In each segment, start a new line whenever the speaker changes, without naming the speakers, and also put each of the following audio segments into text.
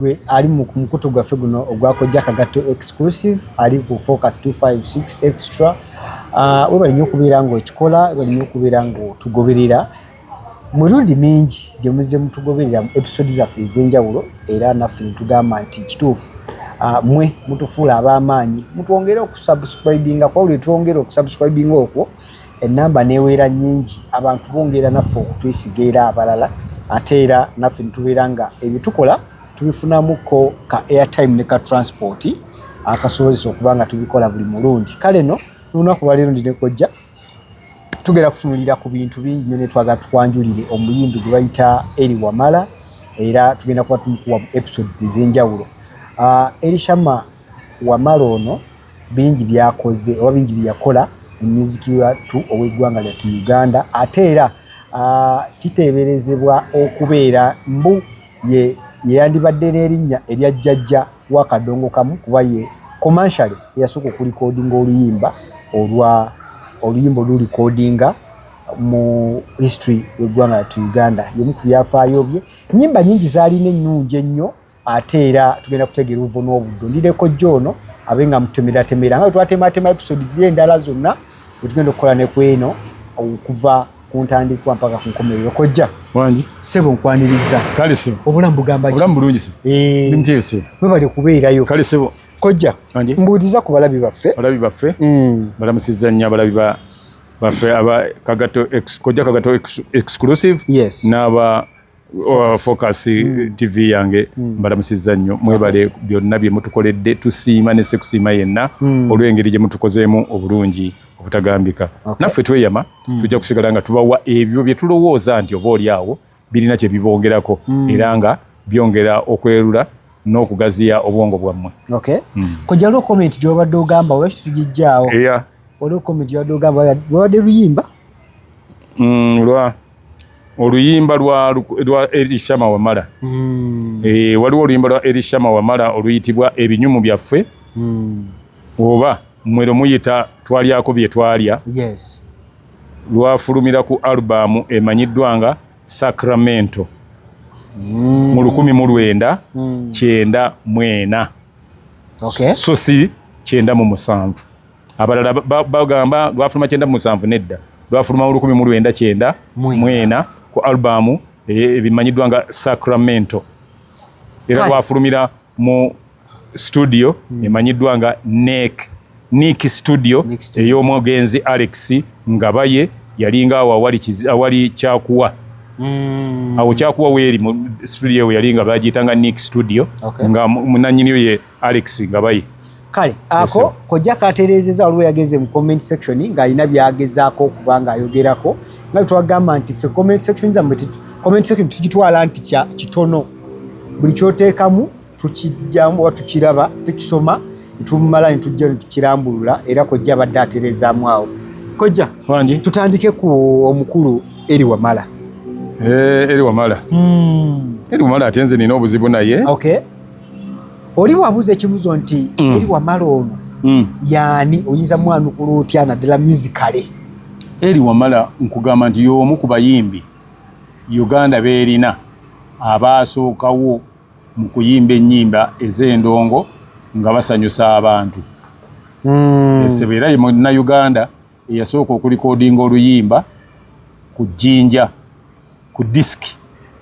we ali mu mukutu gwaffe guno ogwakojja Kagato exclusive ali ku Focus 256 extra. We bali nnyo okubeera ng'okikola, we bali nnyo okubeera ng'otugoberera mulundi mingi gye muzze mutugoberera mu episode zaffe ez'enjawulo, era naffe ne tugamba nti kituufu mwe mutufuula ab'amaanyi mutwongere okusubscribinga, kwawule twongere okusubscribinga okwo ennamba neeweera nnyingi, abantu bongera naffe okutwesiga era abalala, ate era naffe ne tubeera nga ebitukola tubifunamuko ka airtime ne ka transport akasobozesa okuba nga tubikola buli mulundi. Kale no lunaku lwaleero ndi ne Kojja tugenda kutunulira ku bintu bingi nnyo ne twagala tukwanjulire omuyimbi gwe bayita Elly Wamala, era tugenda kuba tumukuwa mu episodes ez'enjawulo. Elishama Wamala ono bingi byakoze oba bingi byakola mu music yattu ow'eggwanga lyattu Uganda, ate era kiteeberezebwa okubeera mbu ye yandibadde n'erinnya erya jjajja wa Kadongo Kamu, kuba ye commercially yasooka okulikodinga oluyimba olulikodinga mu history w'eggwanga lyattu Uganda. Y'omu ku byafaayo bye. Nnyimba nyingi zaalina ennungi ennyo, ate era tugenda kutegeera obuvo n'obuddo. Ndireko Jono abe nga mutemeratemera nga twatematema episodes endala zonna bwe tugenda okukola ne ku eno okuva ku ntandikwa mpaka ku nkomerero. Kojja
wangi
sebo nkwaniriza.
Kale sebo
Obulamu bugamba ki?
Obulamu bulungi sebo. Bimuteye sebo.
Webale kubeerayo.
Kale sebo.
Kojja mbuuliza ku balabi baffe.
Balabi baffe balamusizza nnyo abalabi baffe aba Kagato Kojja Kagato exclusive.
Yes.
N'aba Focus TV yange balamusizza nnyo. Mwebale byonna bye mutukoledde, tusiima ne sekusiima yenna olw'engeri gye mutukozeemu obulungi obutagambika. Naffe tweyama tujja kusigala nga tubawa ebyo bye tulowooza nti oba oli awo birina kye bibongerako era nga byongera okwerula n'okugaziya obwongo bwammwe.
Kojja olwo comment gy'obadde ogamba olwaki tugijjaawo? Olwo comment gy'obadde ogamba lwabadde luyimba?
Oluyimba lwa Elishama Wamala. Waliwo oluyimba lwa Elishama Wamala oluyitibwa Ebinyumu byaffe, oba mmwe muyita Twalyako bye twalya.
Yes.
Lwafulumira ku alubamu emanyiddwa nga Sacramento mu 1994. So si 97. Abalala bagamba lwafuluma 97 nedda. Lwafuluma mu 1994 ku alubamu ebimanyiddwa nga Sacramento. Era lwafulumira mu studio emanyiddwa nga Nick Studio ey'omwogenzi Alex Ngabaye, yalinga awo awali Kyakuwa. Awo Kyakuwa weeri mu studio we yalinga bagiyitanga Nick Studio nga munannyini ye Alex Ngabaye. Kale
ako Kojja katereezezza olwo yageze mu comment section ng'alina byagezaako okuba ng'ayogerako nga twagamba nti ffe comment section zammwe tugitwala nti kitono, buli kyoteekamu tukijjamu oba tukiraba tukisoma tumala ne tujja ne tukirambulula, era Kojja abadde atereezaamu awo. Kojja
wangi
tutandike ku omukulu Elly Wamala.
Elly Wamala. Elly Wamala ate nze nina obuzibu naye.
Oli wabuuza ekibuzo nti Elly Wamala ono yaani oyinza mwanukula otya naddala musically?
Elly Wamala nkugamba nti y'omu ku bayimbi Uganda beerina abaasookawo mu kuyimba ennyimba ez'endongo nga basanyusa abantu. Esebe era ye Munnayuganda eyasooka okulikodinga oluyimba ku jjinja, ku disiki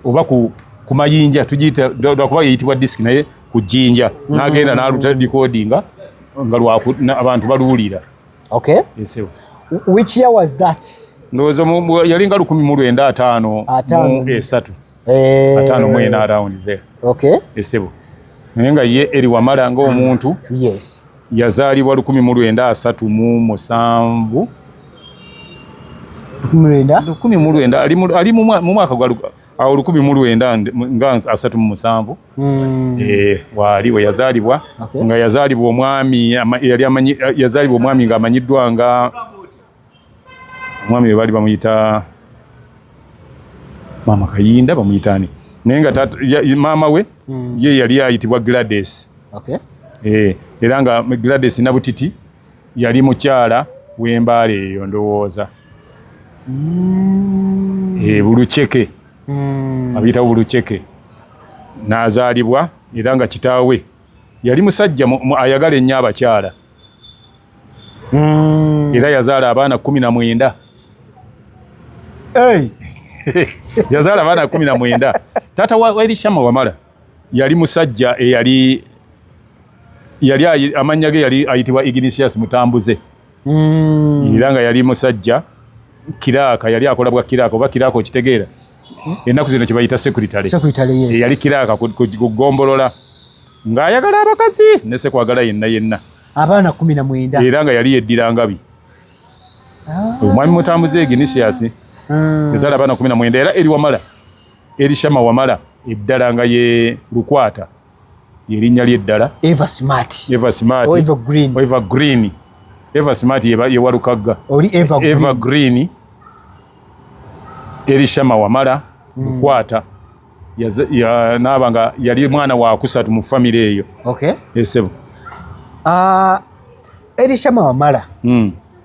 oba ku mayinja, tugiyita lwakuba yeyitibwa disiki naye ku jjinja, n'agenda n'aluta likodinga nga abantu baluwulira.
Which year was that?
Ndowooza yalinga 1953. 54 around there. Esebo naye nga ye Elly Wamala ng'omuntu yazaalibwa 1937. 1900 ali mu mwaka gwa 1937. Waali we yazaalibwa nga yazaalibwa omwami ng'amanyiddwa nga omwami we baali bamuyita Maama Kayinda, bamuyitani naye nga maama we ye yali ayitibwa Gladys. Era nga Gladys Nabutiti yali mukyala w'Embaale eyo ndowooza. Bulukyeke abiyita Bulukyeke. N'azaalibwa era nga kitaawe yali musajja ayagala ennyo abakyala era yazaala abaana 19 yazaala abaana 19. Taata wa Elishama Wamala yali musajja yali amannya ge yali ayitibwa Ignatius Mutambuze era nga yali musajja kiraaka, yali akola bwa kiraaka oba kiraaka okitegeera ennaku zino kibayita secretary
yes.
Yali kiraaka kugombolola ng'ayagala abakazi ne sekwagala yenna
abaana 19
era nga yali yeddira ngabi. Omwami Mutambuze Ignatius yazaala abaana 19 era Elishama Wamala eddala nga ye Lukwata yerinnya ly'eddala
Eva Smart
Eva Green Eva Smart ye Walukagga
oli
Eva Green Elishama Wamala Lukwata naabanga yali mwana wa kusatu mu family eyo. Esebo
Elishama Wamala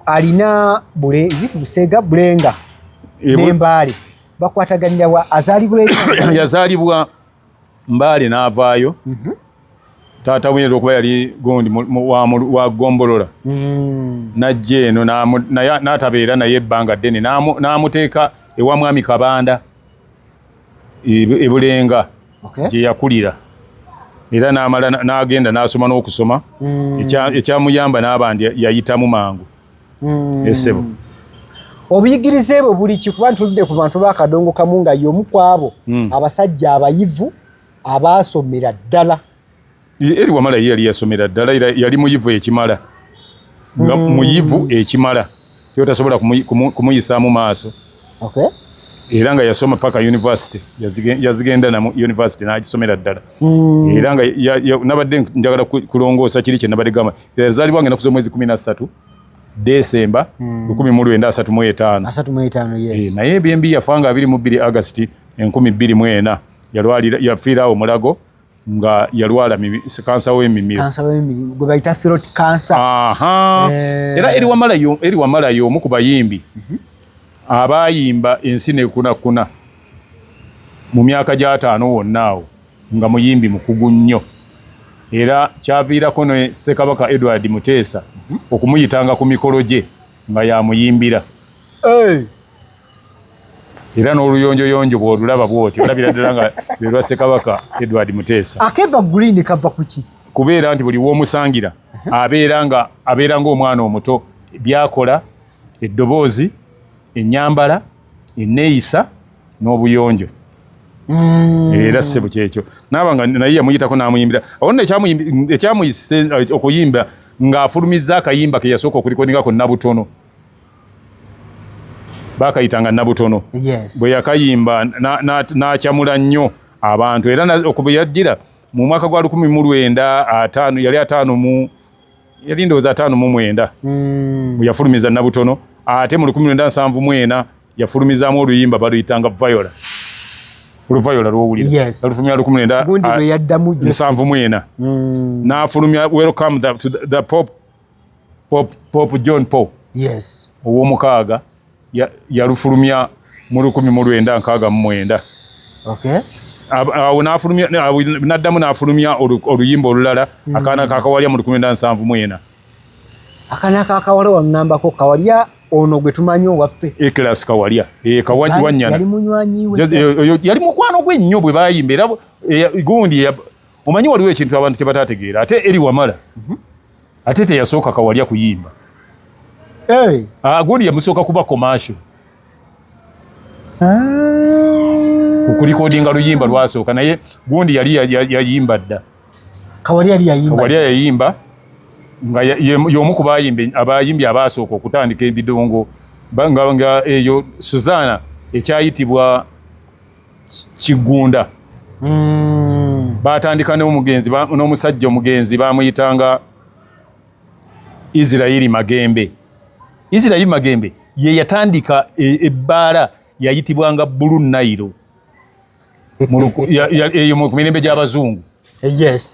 alina Busega Bulenga n'Embaale bakwataganira wa azaalibwa
yazaalibwa Mbaale n'avaayo taata we okuba yali gondi wa Gombolola najja eno n'atabeera naye ebbanga ddene n'amuteeka ewa mwami Kabanda e Bulenga gye yakulira era n'agenda n'asoma n'okusoma ekyamuyamba n'abandi yayitamu mangu. Esebo
obuyigirize bwe buli kikuba ntuludde ku bantu b'akadongo kamu nga y'omu kwabo abasajja abayivu abaasomera ddala.
Eri Wamala yali yasomera ddala yali muyivu ekimala nga muyivu ekimala kyotasobola kumuyisaamu maaso. Era nga yasoma paka university yazigenda na university n'agisomera ddala era nga nabadde njagala kulongoosa kiri kye nabadde gamba yazaalibwa nga ennaku z'omwezi 13 Desemba 1935
yes.
Naye BMB yafa nga 22 August 2024 yafiira awo Mulago nga yalwala kansa w'emimiro
gwe bayita throat cancer.
Era Eri Wamala y'omu ku bayimbi abayimba ensi nekunakuna mu myaka gya 5 wonna awo nga muyimbi mukugu nnyo era kyaviirako ne Ssekabaka Edward Muteesa okumuyitanga ku mikolo gye nga yamuyimbira. Era n'oluyonjoyonjo bw'olulaba bw'oti olabira ddala nga lwa Ssekabaka Edward Muteesa.
Akeva Green kava kuki?
Kubeera nti buli w'omusangira abeera ng'omwana omuto byakola eddoboozi ennyambala enneeyisa n'obuyonjo era ssebo kyekyo naabanga naye yamuyitako n'amuyimbira awo nno ekyamuyise okuyimba ng'afulumizza akayimba ke yasooka okulikodingako Nabutono baakayitanga Nabutono bwe yakayimba n'akyamula nnyo abantu era okubwe yajjira mu mwaka gwa 1905 yali 5 yali ndowooza 59 bwe yafulumiza Nabutono ate mu 1974 yafulumizaamu oluyimba baluyitanga Viola Viola lw'owulira alufulumya 1974 n'afulumya Welcome to the Pope John Paul ow'omukaaga yalufulumya mu 1969 awo n'addamu n'afulumya oluyimba olulala akaana kakawalya mu 1974
akaana kakawalya wangambako kawalya ono gwe tumanyi owaffe
Eklas Kawalya Kawanyana
yali munywanyi we
yali mukwano gwe nnyo bwe bayimba era gundi omanyi waliwo ekintu abantu kye bataategeera ate Eri Wamala ate teyasooka Kawalya kuyimba gundi yamusooka kuba commercial okulikodinga luyimba lwasooka naye gundi yali yayimba dda
Kawalya
yayimba nga y'omu ku abayimbi abaasooka okutandika ebidongo nga eyo Suzana ekyayitibwa Kigunda baatandika n'omusajja omugenzi baamuyitanga Israeli Magembe ye yatandika ebbaala yayitibwanga Blue Nile eyo mu mirembe gy'Abazungu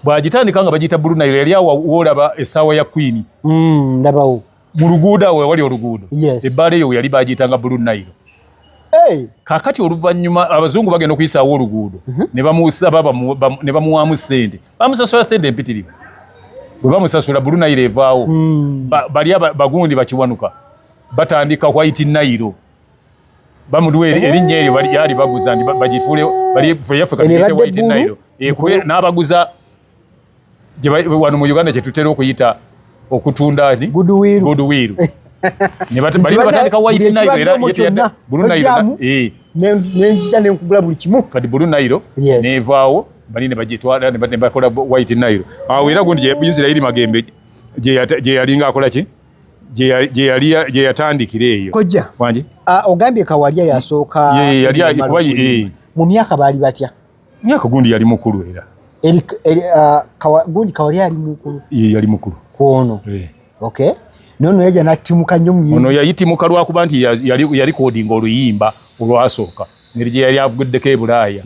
bw'agitandika nga bagiyita Blue Nile yali awo woolaba essaawa ya Queen
ndabawo
mu luguudo awo wali oluguudo ebbaala eyo yali bagiyitanga Blue Nile kakati oluvannyuma abazungu bagenda okuyisaawo oluguudo ne bamusaba ne bamuwaamu ssente bamusasula ssente empitirivu bwe bamusasula Blue Nile evaawo bali bagundi bakiwanuka batandika White Nile bamuduwa erinnya eryo yali baguza bagifuule bali Africa White Nile n'abaguza wano mu Uganda kye tutera okuyita okutunda Goodwill ne batandika White Nile era yetenda Blue Nile
nenzija nenkugula buli kimu
kati Blue Nile nevaawo bali ne bagitwala ne bakola White Nile awo era gundi Israeli Magembe gye yalinga akola ki gye yatandikira eyo
kojja
wangi
ogambye Kawalya yasooka
yali
mu myaka baali batya
myaka gundi yali mukulu era
gundi Kawalya yali mukulu
yali mukulu
kwono okay nono yaja natimuka nnyo mu
ono yayitimuka lwakuba nti yali kodinga oluyimba olwasooka ngeri gye yali avuddeko e Bulaaya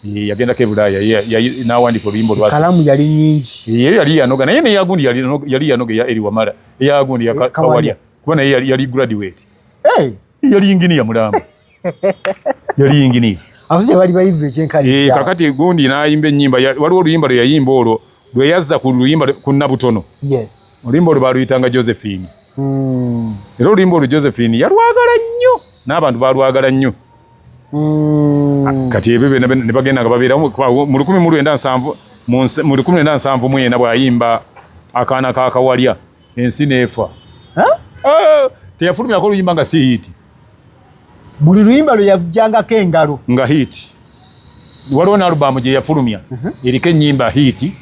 yagendako e Bulaaya n'awandika oluyimba olwasooka
kalamu yali nyingi
yali yanoga naye neyagundi yali yanoga ya Eri Wamala eyagundi ya Kawalya kuba naye yali graduate yali inginiya mulamba yali inginiya
abasajja bali bayivu ekyenkani
kakati gundi n'ayimba ennyimba waliwo oluyimba lwe yayimba olwo lwe yazza ku luyimba ku Nabutono oluyimba olwo baaluyitanga Josephine era oluyimba olwo Josephine yalwagala nnyo n'abantu baalwagala nnyo kati ebyo ne bagenda nga babeeramu mu 1979 bw'ayimba akaana ka Kawalya ensi n'efa teyafulumyako oluyimba nga si hiti
buli luyimba lwe yajjangako engalo
nga hiti waliwo n'alubamu gye yafulumya eriko ennyimba hiti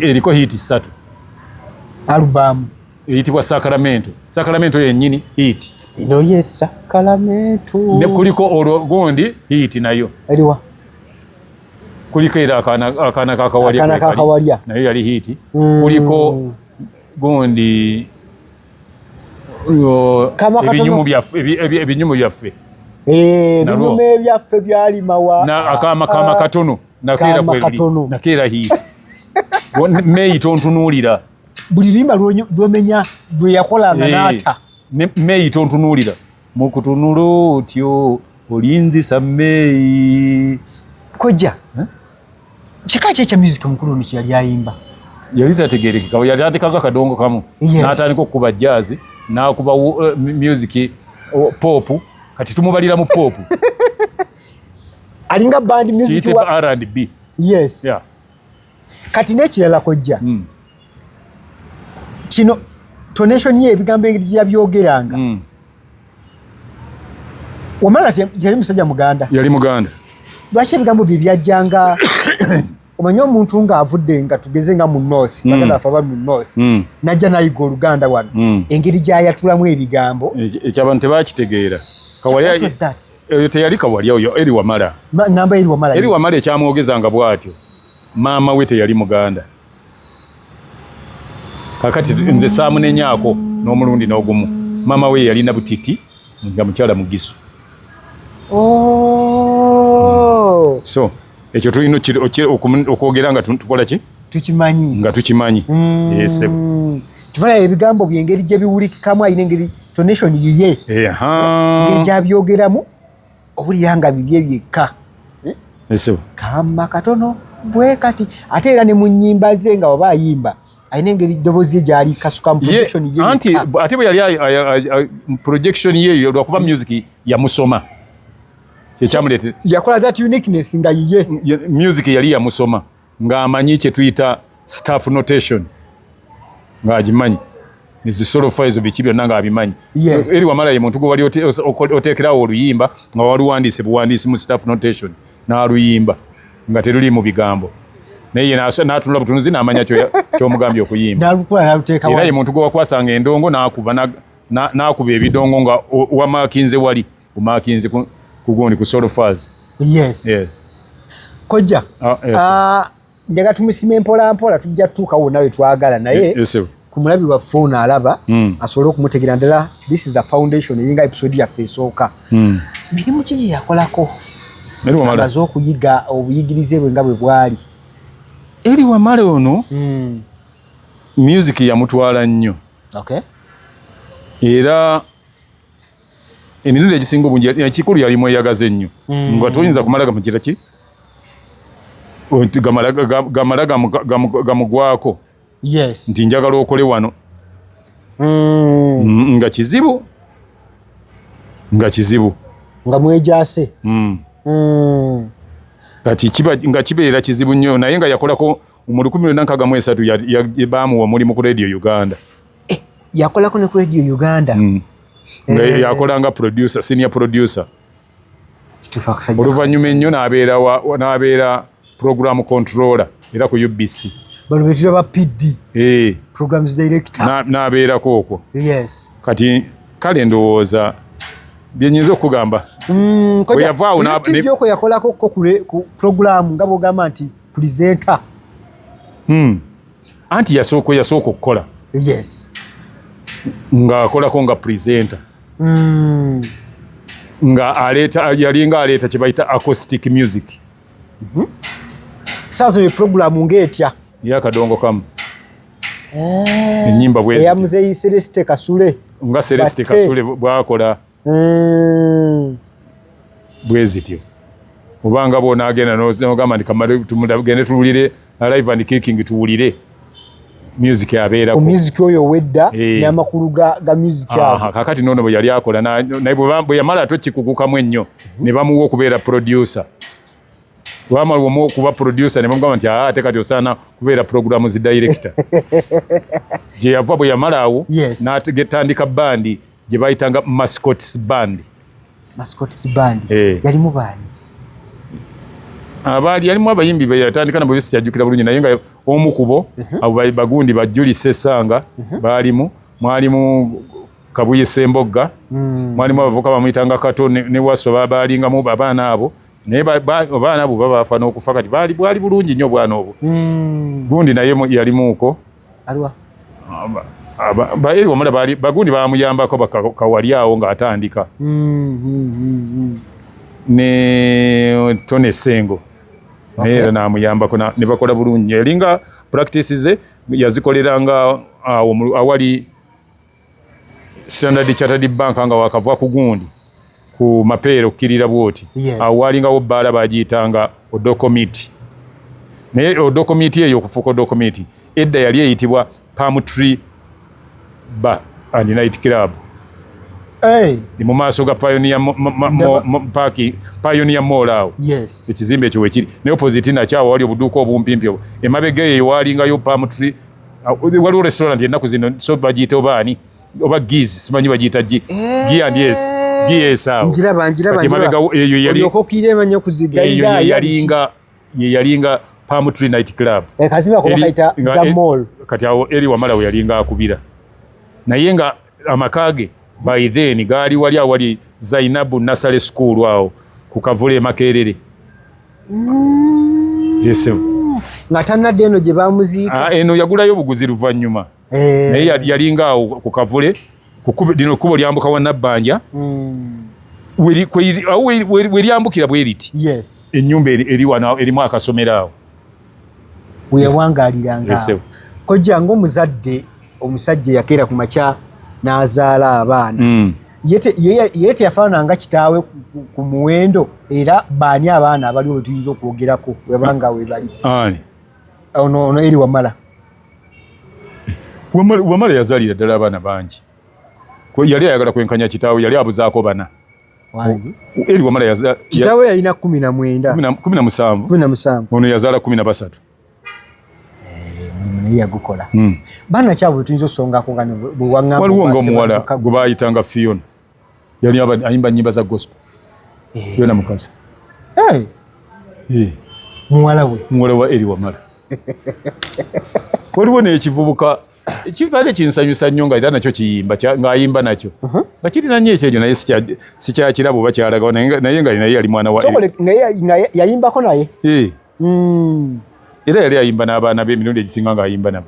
eriko hiti 3
alubamu
eyitibwa Sacramento yennyini hiti
ino ye Sacramento
ne kuliko olwo gundi hiti nayo
eriwa
kuliko era akaana ka Kawalya nayo yali hiti kuliko gundi ebinyumu byaffe
ebinyumu ebyaffe byali mawa
akama katono nakeera hiti Meyi tontunuulira
buli limba lwomenya lwe yakolanga n'ata
Meyi tontunuulira mu kutunula otyo olinzisa Meyi
kojja kika ki ekya music mukulu ono kye yali ayimba
yali tategeerekeka yali atandikanga kadongo kamu n'atandika okukuba jazz n'akuba music pop kati tumubalira mu pop
alinga band music
wa R&B
kati n'ekirala kojja kino tonation ye ebigambo engeri gye yabyogeranga Wamala yali musajja Muganda
yali Muganda
lwaki ebigambo bye byajjanga omanyi omuntu ng'avudde nga tugeze nga mu north baganda afa bali mu north najja nayiga Oluganda wano engeri gy'ayatulamu ebigambo
ekyabantu tebakitegeera Kawalya eyo teyali Kawalya oyo Eri Wamala
ngamba
Eri Wamala ekyamwogezanga bw'atyo maama we teyali Muganda kakati nze saamunenyaako n'omulundi n'ogumu maama we yalina butiti nga mukyala Mugisu so ekyo tulina okwogera nga tukola ki
tukimanyi
nga tukimanyi
tufala ebigambo byengeri gye biwulikikamu ayina engeri tonation yiye engeri gyabyogeramu obulira nga bibye byekka kama katono bwe kati ate era ne mu nnyimba ze nga oba ayimba ayina engeri ddoboozi ye gyali kasukamu projection ye
ate bwe yali projection ye lwakuba music yamusoma kyekyamuleetera
yakola that uniqueness nga yiye
music yali yamusoma ng'amanyi kye tuyita staff notation ng'agimanyi ezisolofa ezo biki byonna ng'abimanyi Eri Wamala ye muntu gwe wali oteekerawo oluyimba nga waluwandiise buwandiisi mu staff notation n'aluyimba nga teruli mu bigambo naye n'atunula butunuzi n'amanya ky'omugambye okuyimba era ye muntu gwe wakwasanga endongo n'akuba ebidongo nga wamaakinze wali omaakinze kugundi ku solofaz
kojja njaga tumusime mpola tujja tutuukawo nawe twagala naye ku mulabi waffe ono alaba asobole okumutegera ddala this is the foundation eringa episode yaffe esooka mirimu ki gye yakolako amaze okuyiga obuyigirize bwe nga bwe bwali
Eri Wamala ono music yamutwala nnyo era emirundi egisinga obungi ekikulu yali mweyagaze ennyo nga toyinza kumala gamukira ki gamala gamugwako
yes
nti njagala okole wano nga kizibu
nga mwejase
kati nga kibeera kizibu nnyo naye nga yakolako mu 1963 baamuwa omulimu ku Radio Uganda
yakolako ne ku Radio Uganda
nga yakolanga producer senior producer oluvannyuma ennyo n'abeera program controller era ku UBC
bano betira ba PD programs director
n'abeerako okwo
yes
kati kale ndowooza byenyinza okugamba
yavaawo oko yakolako ku program nga bwogamba nti presenter
anti yasooka okukola
yes
ng'akolako nga presenter nga yalinga aleeta kye bayita acoustic music
saazo ye program ng'etya
yakadongo kamu ennyimba
eya muzeeyi Celeste Kasule
nga Celeste Kasule bwakola bwe zityo obanga bw'onaagenda n'ogamba nti tumugende tuwulire live and kicking tuwulire music yabeerako
music oyo wedda n'amakulu ga music ago
kakati noono bwe yali akola naye bwe yamala ate kikugukamu ennyo ne bamuwa okubeera producer bamala okuba producer ne bamugamba nti ate kati osaana kubeera programu zi director gye yava bwe yamala awo n'atandika bandi gye bayitanga Mascots Band
yalimu baani
yalimu abayimbi beyatandika nabo sikyajjukira bulungi naye nga omu kubo abo bagundi bajjuli Sessanga baalimu mwalimu Kabuye Sembogga mwalimu abavuka bamuyitanga Kato ne Waso baalingamu abaana abo naye abaana abo babaafa n'okufa kati bwali bulungi nnyo bwana obwo gundi naye yalimuuko eri wamala bagundi bamuyambako bakawali awo ng'atandika ne Tone Sengo naye era n'amuyambako ne bakola bulungi eringa practice ze yazikoleranga awo awali Standard Chartered Bank nga wakava ku gundi ku mapeero okukirira bwoti awo walingawo bbaala bagiyitanga odokomiti naye odokomiti eyo okufuuka odokomiti edda yali eyitibwa Palm Tree Bar and Night Club mu maaso ga Pioneer Mall awo ekizimbe ekyo wekiri ne opposite nakyawo wali obuduuka obumpimpi obwo emabega eyo walingayo Palm Tree waliwo restaurant ennaku zino so bagiyita obaani oba Giz simanyi bagiyita G&S awo yalinga Palm Tree Night Club kati awo eri wamala we yalinga akubira naye nga amakage by then gaali wali awali Zainabu Nasale School awo ku Kavule Makerere
nga tannadde eno gye bamuziika
eno yagulayo obuguzi luvannyuma naye yalinga awo ku Kavule lino kkubo lyambuka wa Nabbanja we lyambukira bwe riti ennyumba eri wano erimu akasomero awo
weyawangaaliranga kojja ng'omuzadde omusajja yakeera ku makya n'azaala abaana ye teyafaananga kitaawe ku muwendo era baani abaana abaliwo betuyinza okwogerako webanga webali ono eri
Wamala yazaalira ddala abaana bangi yali ayagala kwenkanya kitaawe yali abuzaako bana eri Wamala
kitaawe yalina 17
ono yazaala 13
naye yagukola baana kyabwe tuyinza osongako nga
waliwo ng'omuwala gwe baayitanga Fiona yali ayimba nnyimba za gospel Fiona mukazi
muwala
wa eri Wamala waliwo n'ekivubuka ekibadde kinsanyusa nnyo nga era nakyo kiyimba ng'ayimba nakyo nga kirina nnyo ekyejo naye sikyakirabo oba kyalagawo naye nga naye yali mwana wa
yayimbako naye
era yali ayimba n'abaana be emirundi egisinga ng'ayimba nabo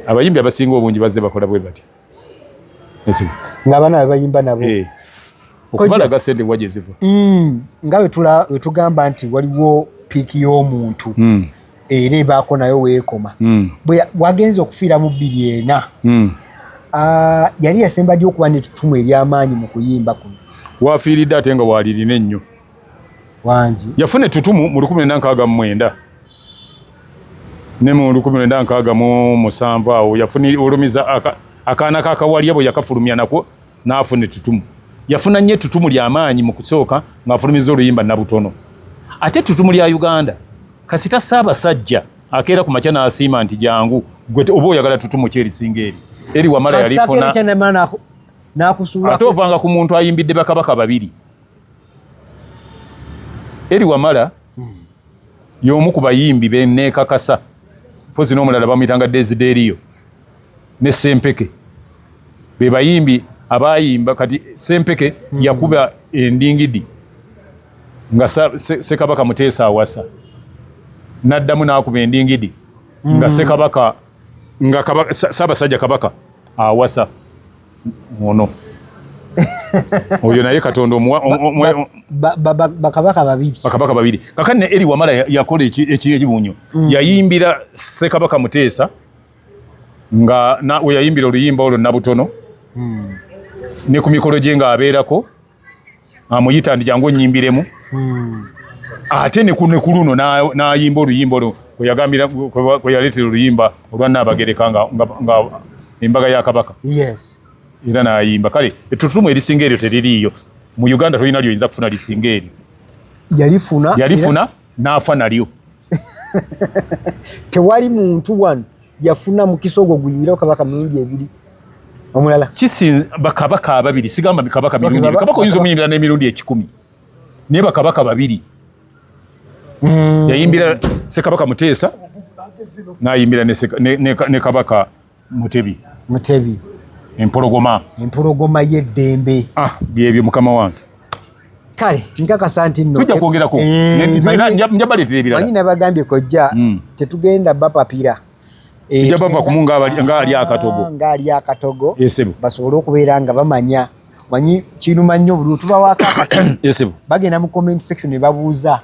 abayimbi abasinga obungi bazze bakola bwe bati
ng'abaana be bayimba nabo
okubalaga sente wa gye ziva
nga bwe tugamba nti waliwo piiki y'omuntu era ebaako nayo weekoma bwe wagenza okufiira mu 2004 yali yasemba ddi okuba n'ettutumu ery'amaanyi mu kuyimba kuno?
Waafiiridde ate nga waalirina ennyo.
Wangi
yafuna ettutumu mu 1969 ne mu 1967 awo olumiza akaana kakawalya bwe yakafulumya nako n'afuna ettutumu. Yafuna nnyo ettutumu ly'amaanyi mu kusooka ng'afulumiza oluyimba Nabutono. Ate ettutumu lya Uganda kasita Ssaabasajja akeera ku makya n'asiima nti jangu gwe oba oyagala ttutumu ki erisinga eri. Eri Wamala yalifuna ate ovanga ku muntu ayimbidde bakabaka babiri. Eri Wamala y'omu ku bayimbi benneekakasa, mpozi n'omulala bamuyitanga Desiderio ne Sempeke, be bayimbi abayimba. Kati Sempeke yakuba endingidi nga Ssekabaka Muteesa awasa, n'addamu n'akuba endingidi nga Ssekabaka nga Ssaabasajja Kabaka awasa ono. Oyo naye Katonda
bakabaka babiri.
Kakati ne Eri Wamala yakola ekibunyo. Yayimbira Ssekabaka Muteesa nga we yayimbira oluyimba olwo Nabutono, ne ku mikolo gye ng'abeerako amuyita nti jangu onnyimbiremu. Ate ne ku luno n'ayimba oluyimba olwo kwe yaleetera oluyimba olwa Nnaabagereka nga embaga ya Kabaka.
Yes.
Era n'ayimba. Kale ettutumu erisinga eryo teririiyo mu Uganda, tolina ly'oyinza kufuna lisinga eryo. Yalifuna n'afa nalyo.
Tewali muntu wano yafuna mukisa ogwo guyimbirawo Kabaka mirundi ebiri omulala.
Bakabaka ababiri, sigamba Kabaka mirundi ebiri. Kabaka oyinza omuyimbira n'emirundi 10 naye bakabaka babiri. Yayimbira Ssekabaka Muteesa n'ayimbira ne Kabaka Mutebi. Empologoma
y'eddembe.
Byebyo mukama wange.
Kale nkakasa nti nno
tujja kwongerako njabaleetera ebirala.
Manyi nabagambye kojja tetugenda bapapira.
Tujja bava kumu ng'ali akatogo
basobole okubeera nga bamanya. Manyi kiruma nnyo buli tubawaako akatogo bagenda mu comment section ne babuuza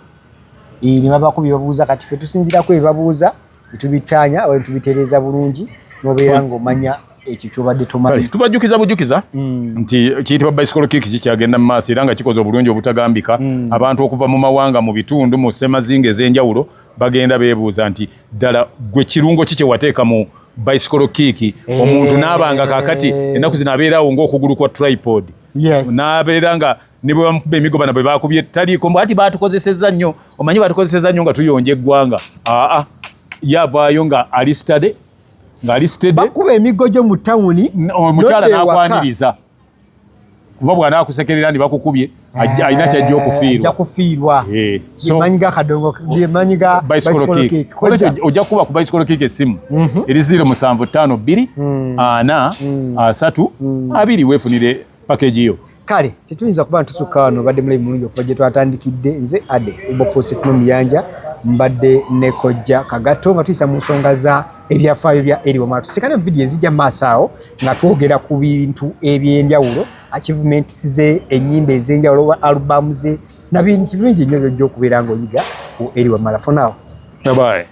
ne babakubye babuuza. Kati ffe tusinzirako ebabuuza netubitaanya oba netubitereeza bulungi n'obeera ng'omanya ekyo kyobadde tomanyi.
Tubajjukiza bujjukiza nti kiyitibwa bicycle kick kikyagenda mu maaso era nga kikoze obulungi obutagambika. Abantu okuva mu mawanga mu bitundu mu ssemazinga ez'enjawulo bagenda beebuuza nti ddala gwe kirungo ki kye wateeka mu bicycle kick? Omuntu n'abanga kaakati ennaku zino abeerawo ng'okugulu kwa tripod. N'abeera nga ne bwe bamukuba emigo bana bwe baakubye taliiko ati baatukozesezza nnyo. Omanyi baatukozesezza nnyo nga tuyonja eggwanga. Yavaayo nga alistade
bakuba emigo gyo mu tawuni
omukyala n'akwaniriza kuba bw'anaakusekerera ndi bakukubye alina kyajja okufiirwa. Ojja kuba ku bicycle kick essimu eri 0752 4 3 2 weefunire package yo.
Kale tetuyinza kuba ntusukka wano badde mulayi mulungi okuva gye twatandikidde. Nze Ade Obofosi Muyanja mbadde ne Kojja Kagato nga tuyisa mu nsonga za ebyafaayo bya Eri Wamala. Tusikana vidiyo ezijja mu maaso awo nga twogera ku bintu eby'enjawulo, achievements ze, ennyimba ez'enjawulo, albamu ze na bintu bingi nnyo by'ojja okubeera ng'oyiga ku Eri Wamala. For now.
Bye bye.